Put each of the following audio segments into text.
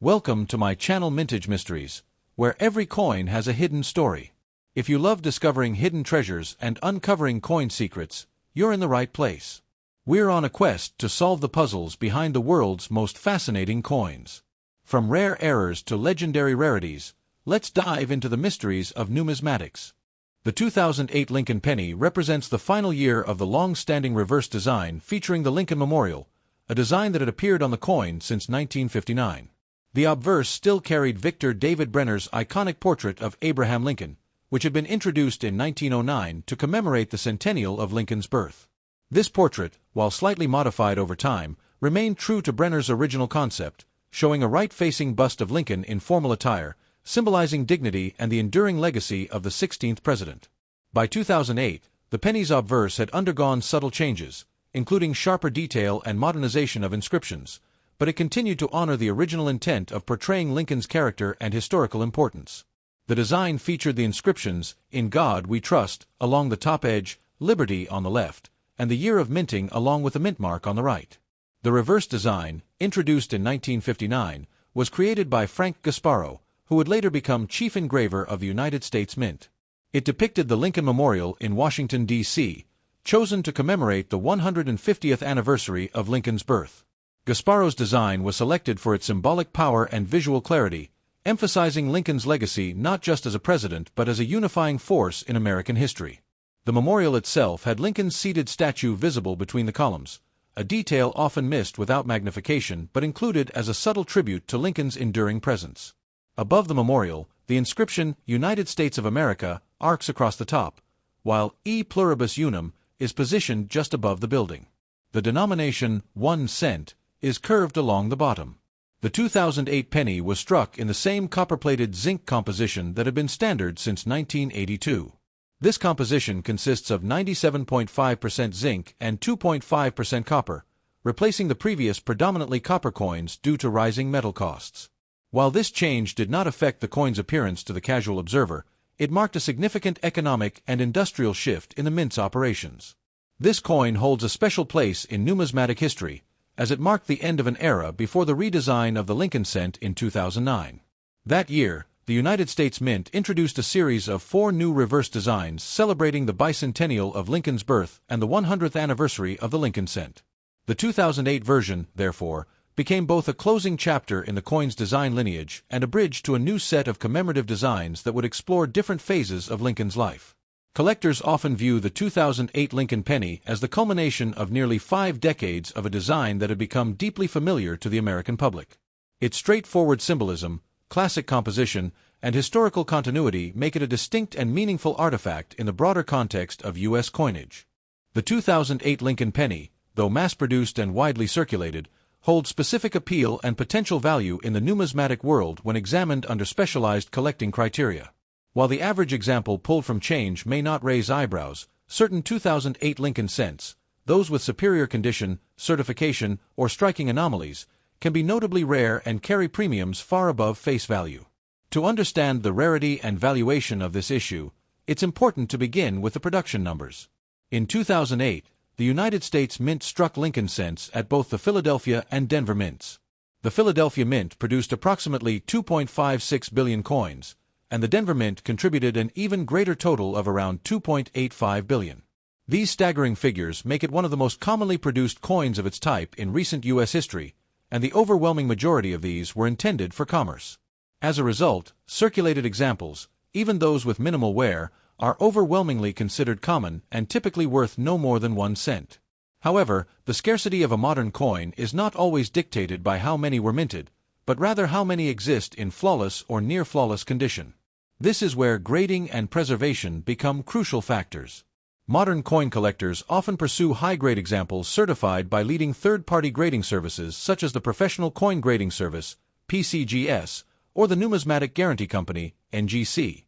Welcome to my channel Mintage Mysteries, where every coin has a hidden story. If you love discovering hidden treasures and uncovering coin secrets, you're in the right place. We're on a quest to solve the puzzles behind the world's most fascinating coins. From rare errors to legendary rarities, let's dive into the mysteries of numismatics. The 2008 Lincoln penny represents the final year of the long-standing reverse design featuring the Lincoln Memorial, a design that had appeared on the coin since 1959. The obverse still carried Victor David Brenner's iconic portrait of Abraham Lincoln, which had been introduced in 1909 to commemorate the centennial of Lincoln's birth. This portrait, while slightly modified over time, remained true to Brenner's original concept, showing a right-facing bust of Lincoln in formal attire, symbolizing dignity and the enduring legacy of the 16th president. By 2008, the penny's obverse had undergone subtle changes, including sharper detail and modernization of inscriptions, but it continued to honor the original intent of portraying Lincoln's character and historical importance. The design featured the inscriptions, "In God We Trust," along the top edge, "Liberty" on the left, and the year of minting along with the mint mark on the right. The reverse design, introduced in 1959, was created by Frank Gasparo, who would later become chief engraver of the United States Mint. It depicted the Lincoln Memorial in Washington, D.C., chosen to commemorate the 150th anniversary of Lincoln's birth. Gasparo's design was selected for its symbolic power and visual clarity, emphasizing Lincoln's legacy not just as a president but as a unifying force in American history. The memorial itself had Lincoln's seated statue visible between the columns, a detail often missed without magnification but included as a subtle tribute to Lincoln's enduring presence. Above the memorial, the inscription "United States of America" arcs across the top, while "E pluribus unum" is positioned just above the building. The denomination 1 cent is curved along the bottom. The 2008 penny was struck in the same copper-plated zinc composition that had been standard since 1982. This composition consists of 97.5% zinc and 2.5% copper, replacing the previous predominantly copper coins due to rising metal costs. While this change did not affect the coin's appearance to the casual observer, it marked a significant economic and industrial shift in the mint's operations. This coin holds a special place in numismatic history, as it marked the end of an era before the redesign of the Lincoln cent in 2009. That year, the United States Mint introduced a series of 4 new reverse designs celebrating the bicentennial of Lincoln's birth and the 100th anniversary of the Lincoln cent. The 2008 version, therefore, became both a closing chapter in the coin's design lineage and a bridge to a new set of commemorative designs that would explore different phases of Lincoln's life. Collectors often view the 2008 Lincoln penny as the culmination of nearly 5 decades of a design that had become deeply familiar to the American public. Its straightforward symbolism, classic composition, and historical continuity make it a distinct and meaningful artifact in the broader context of U.S. coinage. The 2008 Lincoln penny, though mass-produced and widely circulated, holds specific appeal and potential value in the numismatic world when examined under specialized collecting criteria. While the average example pulled from change may not raise eyebrows, certain 2008 Lincoln cents, those with superior condition, certification, or striking anomalies, can be notably rare and carry premiums far above face value. To understand the rarity and valuation of this issue, it's important to begin with the production numbers. In 2008, the United States Mint struck Lincoln cents at both the Philadelphia and Denver mints. The Philadelphia Mint produced approximately 2.56 billion coins, and the Denver Mint contributed an even greater total of around 2.85 billion. These staggering figures make it one of the most commonly produced coins of its type in recent U.S. history, and the overwhelming majority of these were intended for commerce. As a result, circulated examples, even those with minimal wear, are overwhelmingly considered common and typically worth no more than 1 cent. However, the scarcity of a modern coin is not always dictated by how many were minted, but rather how many exist in flawless or near-flawless condition. This is where grading and preservation become crucial factors. Modern coin collectors often pursue high-grade examples certified by leading third-party grading services such as the Professional Coin Grading Service, PCGS, or the Numismatic Guarantee Company, NGC.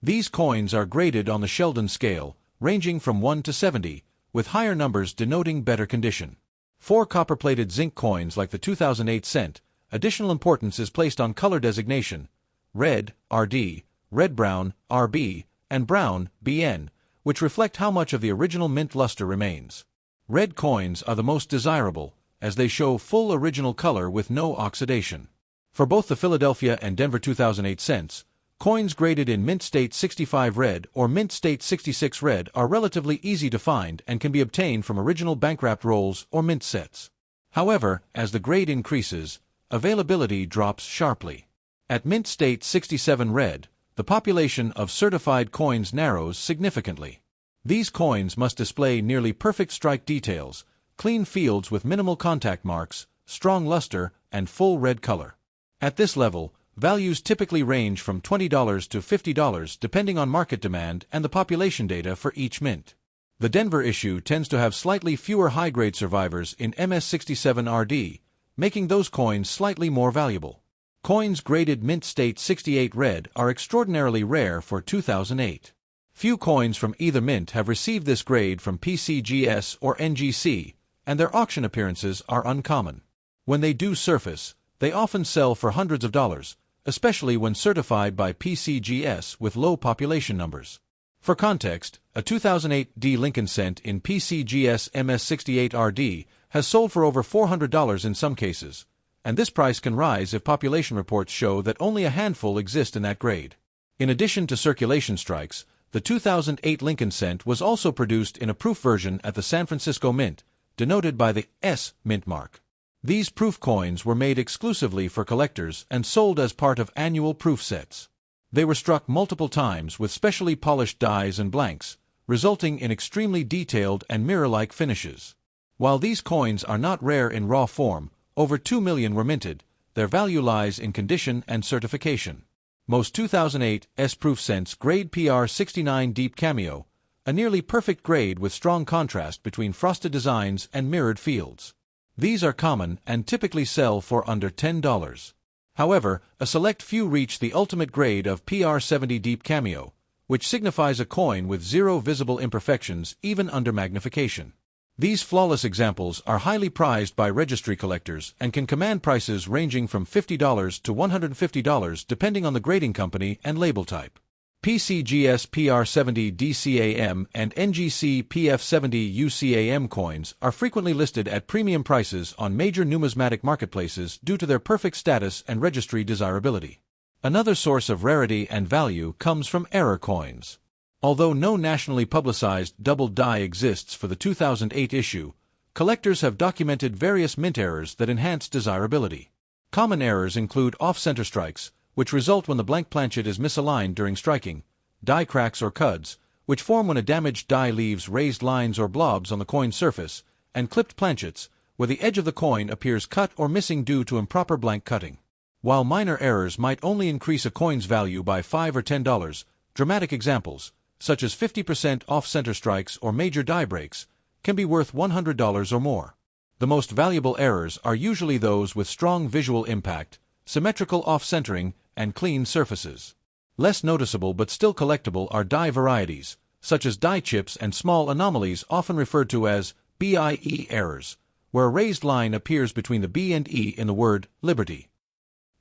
These coins are graded on the Sheldon scale, ranging from 1 to 70, with higher numbers denoting better condition. For copper-plated zinc coins like the 2008 cent, additional importance is placed on color designation: red, RD, red-brown, RB, and brown, BN, which reflect how much of the original mint luster remains. Red coins are the most desirable, as they show full original color with no oxidation. For both the Philadelphia and Denver 2008 cents, coins graded in Mint State 65 Red or Mint State 66 Red are relatively easy to find and can be obtained from original bankwrapped rolls or mint sets. However, as the grade increases, availability drops sharply. At Mint State 67 Red, the population of certified coins narrows significantly. These coins must display nearly perfect strike details, clean fields with minimal contact marks, strong luster, and full red color. At this level, values typically range from $20 to $50 depending on market demand and the population data for each mint. The Denver issue tends to have slightly fewer high-grade survivors in MS67RD, making those coins slightly more valuable. Coins graded Mint State 68 Red are extraordinarily rare for 2008. Few coins from either mint have received this grade from PCGS or NGC, and their auction appearances are uncommon. When they do surface, they often sell for hundreds of dollars, especially when certified by PCGS with low population numbers. For context, a 2008 D Lincoln cent in PCGS MS68RD has sold for over $400 in some cases, and this price can rise if population reports show that only a handful exist in that grade. In addition to circulation strikes, the 2008 Lincoln cent was also produced in a proof version at the San Francisco Mint, denoted by the S mint mark. These proof coins were made exclusively for collectors and sold as part of annual proof sets. They were struck multiple times with specially polished dies and blanks, resulting in extremely detailed and mirror-like finishes. While these coins are not rare in raw form, over 2 million were minted. Their value lies in condition and certification. Most 2008 S-proof cents grade PR69 Deep Cameo, a nearly perfect grade with strong contrast between frosted designs and mirrored fields. These are common and typically sell for under $10. However, a select few reach the ultimate grade of PR70 Deep Cameo, which signifies a coin with zero visible imperfections even under magnification. These flawless examples are highly prized by registry collectors and can command prices ranging from $50 to $150 depending on the grading company and label type. PCGS PR70 DCAM and NGC PF70 UCAM coins are frequently listed at premium prices on major numismatic marketplaces due to their perfect status and registry desirability. Another source of rarity and value comes from error coins. Although no nationally publicized double die exists for the 2008 issue, collectors have documented various mint errors that enhance desirability. Common errors include off-center strikes, which result when the blank planchet is misaligned during striking, die cracks or cuds, which form when a damaged die leaves raised lines or blobs on the coin's surface, and clipped planchets, where the edge of the coin appears cut or missing due to improper blank cutting. While minor errors might only increase a coin's value by $5 or $10, dramatic examples, such as 50% off-center strikes or major die breaks, can be worth $100 or more. The most valuable errors are usually those with strong visual impact, symmetrical off-centering, and clean surfaces. Less noticeable but still collectible are die varieties, such as die chips and small anomalies often referred to as BIE errors, where a raised line appears between the B and E in the word liberty.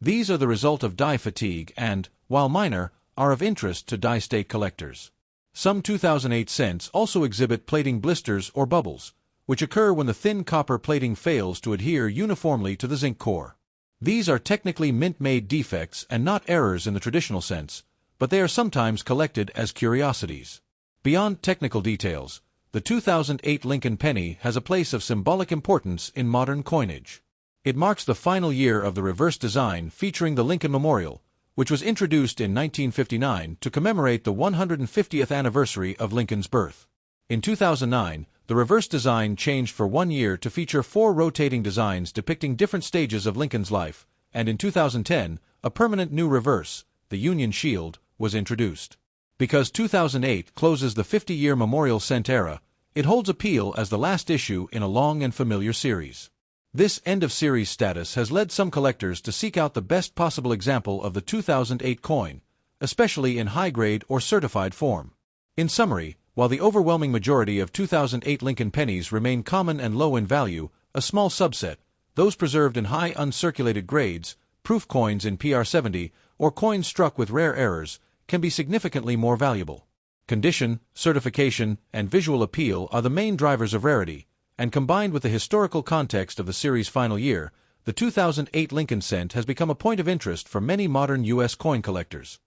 These are the result of die fatigue and, while minor, are of interest to die state collectors. Some 2008 cents also exhibit plating blisters or bubbles, which occur when the thin copper plating fails to adhere uniformly to the zinc core. These are technically mint-made defects and not errors in the traditional sense, but they are sometimes collected as curiosities. Beyond technical details, the 2008 Lincoln penny has a place of symbolic importance in modern coinage. It marks the final year of the reverse design featuring the Lincoln Memorial, which was introduced in 1959 to commemorate the 150th anniversary of Lincoln's birth. In 2009, the reverse design changed for 1 year to feature 4 rotating designs depicting different stages of Lincoln's life, and in 2010, a permanent new reverse, the Union Shield, was introduced. Because 2008 closes the 50-year Memorial Cent era, it holds appeal as the last issue in a long and familiar series. This end-of-series status has led some collectors to seek out the best possible example of the 2008 coin, especially in high-grade or certified form. In summary, while the overwhelming majority of 2008 Lincoln pennies remain common and low in value, a small subset, those preserved in high uncirculated grades, proof coins in PR70, or coins struck with rare errors, can be significantly more valuable. Condition, certification, and visual appeal are the main drivers of rarity, and combined with the historical context of the series' final year, the 2008 Lincoln cent has become a point of interest for many modern U.S. coin collectors.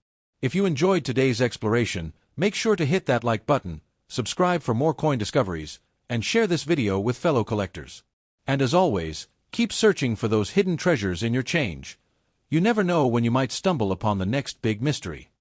If you enjoyed today's exploration, make sure to hit that like button, subscribe for more coin discoveries, and share this video with fellow collectors. And as always, keep searching for those hidden treasures in your change. You never know when you might stumble upon the next big mystery.